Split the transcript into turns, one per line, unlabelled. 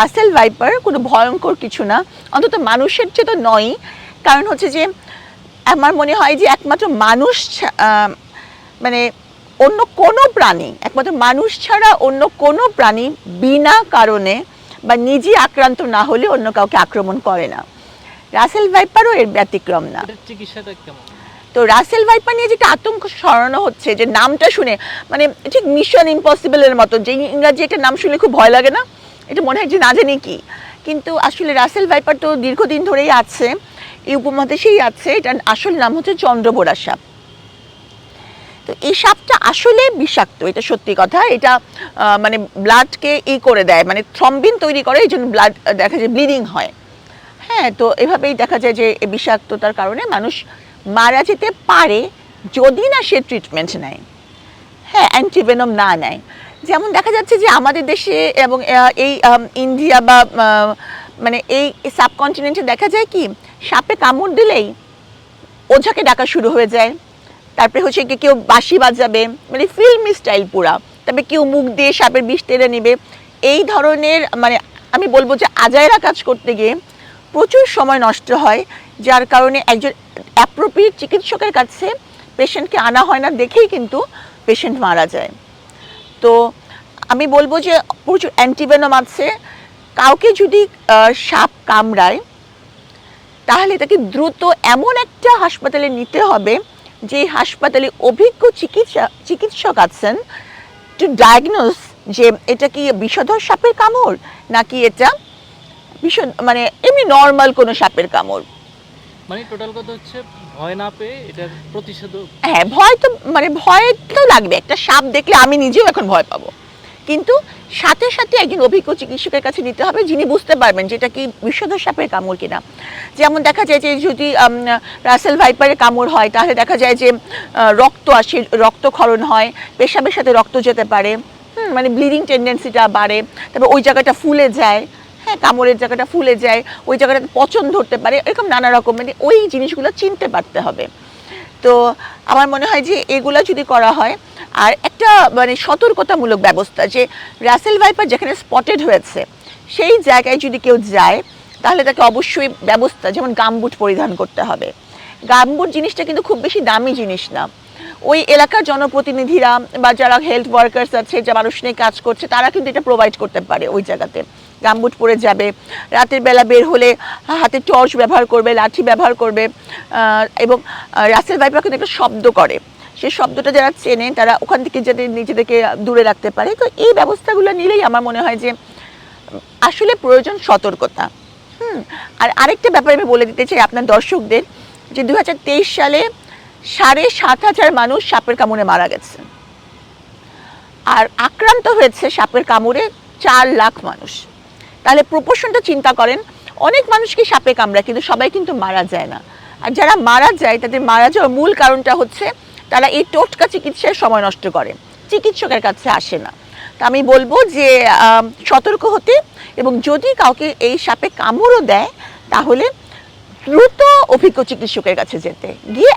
Russell viper কোনো ভয়ঙ্কর কিছু না, অন্তত মানুষের চেয়ে তো নয়। কারণ হচ্ছে যে আমার মনে হয় যে একমাত্র মানুষ মানে অন্য কোনো প্রাণী, একমাত্র মানুষ ছাড়া অন্য কোনো প্রাণী বিনা কারণে বা নিজে আক্রান্ত না হলে অন্য কাউকে আক্রমণ করে না। রাসেল ভাইপারও এর ব্যতিক্রম না।
চিকিৎসাটা কেমন?
তো রাসেল ভাইপার নিয়ে যেটা আতঙ্ক ছড়ানো হচ্ছে, যে নামটা শুনে মানে ঠিক মিশন ইম্পসিবলের মতো, যে ইংরাজি একটা নাম শুনলে খুব ভয় লাগে না, এটা মনে হয় যে না জানি কি। কিন্তু আসলে রাসেল ভাইপার তো দীর্ঘদিন ধরেই আছে, এই উপমহাদেশেই আছে। এটার আসল নাম হচ্ছে চন্দ্রবোরা সাপ। তো এই সাপটা আসলে বিষাক্ত, এটা সত্যি কথা। এটা মানে ব্লাডকে করে দেয়, মানে থ্রম্বিন তৈরি করে, এই জন্য ব্লাড দেখা যায় ব্লিডিং হয়। হ্যাঁ, তো এভাবেই দেখা যায় যে বিষাক্ততার কারণে মানুষ মারা যেতে পারে যদি না সে ট্রিটমেন্ট নেয়, হ্যাঁ, অ্যান্টিভেনম না নেয়। যেমন দেখা যাচ্ছে যে আমাদের দেশে এবং এই ইন্ডিয়া বা মানে এই সাবকন্টিনেন্টে দেখা যায় কি, সাপে কামড় দিলেই ওঝাকে ডাকা শুরু হয়ে যায়। তারপরে হচ্ছে কি কেউ বাঁশি বাজাবে, মানে ফিল্মি স্টাইল পুরা। তারপরে কেউ মুখ দিয়ে সাপের বিষ টেনে নেবে। এই ধরনের মানে আমি বলবো যে আজাইরা কাজ করতে গিয়ে প্রচুর সময় নষ্ট হয়, যার কারণে একজন অ্যাপ্রোপ্রিয়েট চিকিৎসকের কাছে পেশেন্টকে আনা হয় না, দেখেই কিন্তু পেশেন্ট মারা যায়। তো আমি বলবো যে প্রচুর অ্যান্টিভেনম আছে। কাউকে যদি সাপ কামড়ায় তাহলে তাকে দ্রুত এমন একটা হাসপাতালে নিতে হবে যে হাসপাতালে অভিজ্ঞ চিকিৎসক আছেন টু ডায়াগনোস যে এটা কি বিষধর সাপের কামড় নাকি এটা মানে এমনি নর্মাল কোনো সাপের কামড়।
মানে টোটাল কথা হচ্ছে ভয় না পেয়ে এটার প্রতিষেধক।
হ্যাঁ, ভয় তো মানে ভয় তো লাগবে, একটা সাপ দেখলে আমি নিজেও এখন ভয় পাবো, কিন্তু সাথে সাথে একজন অভিজ্ঞ চিকিৎসকের কাছে নিতে হবে যিনি বুঝতে পারবেন যে এটা কি বিষধর সাপের কামড় কিনা। যেমন দেখা যায় যে যদি রাসেল ভাইপারের কামড় হয় তাহলে দেখা যায় যে রক্ত আসে, রক্তক্ষরণ হয়, পেশাবের সাথে রক্ত যেতে পারে, মানে ব্লিডিং টেন্ডেন্সিটা বাড়ে, তারপর ওই জায়গাটা ফুলে যায়, হ্যাঁ, কামড়ের জায়গাটা ফুলে যায়, ওই জায়গাটাতে পচন ধরতে পারে, এরকম নানা রকম মানে ওই জিনিসগুলো চিনতে পারতে হবে। তো আমার মনে হয় যে এগুলো যদি করা হয়, আর একটা মানে সতর্কতামূলক ব্যবস্থা, যে রাসেল ভাইপার যেখানে স্পটেড হয়েছে সেই জায়গায় যদি কেউ যায় তাহলে তাকে অবশ্যই ব্যবস্থা, যেমন গামবুট পরিধান করতে হবে। গামবুট জিনিসটা কিন্তু খুব বেশি দামি জিনিস না। ওই এলাকার জনপ্রতিনিধিরা বা যারা হেলথ ওয়ার্কার্স আছে, যারা মানুষ নিয়ে কাজ করছে, তারা কিন্তু এটা প্রোভাইড করতে পারে। ওই জায়গাতে গামবুট পরে যাবে, রাতের বেলা বের হলে হাতে টর্চ ব্যবহার করবে, লাঠি ব্যবহার করবে। এবং রাসেল ভাইপার কিন্তু একটা শব্দ করে, সেই শব্দটা যারা চেনে তারা ওখান থেকে যাতে নিজেদেরকে দূরে রাখতে পারে। তো এই ব্যবস্থাগুলো নিলেই আমার মনে হয় যে আসলে প্রয়োজন সতর্কতা। আর আরেকটা ব্যাপার আমি বলে দিতে চাই আপনার দর্শকদের, যে 2023 সালে 7,500 মানুষ সাপের কামড়ে মারা গেছে, আর আক্রান্ত হয়েছে সাপের কামড়ে 4 লাখ মানুষ। তাহলে প্রপোর্শনটা চিন্তা করেন, অনেক মানুষকে সাপে কামড়ায় কিন্তু সবাই কিন্তু মারা যায় না। আর যারা মারা যায় তাদের মারা যাওয়ার মূল কারণটা হচ্ছে তারা এই টোটকা চিকিৎসায় সময় নষ্ট করে, চিকিৎসকের কাছে আসে না। তা আমি বলবো যে সতর্ক হতে, এবং যদি কাউকে এই সাপে কামড়ও দেয় তাহলে দ্রুত অভিজ্ঞ চিকিৎসকের কাছে যেতে, গিয়ে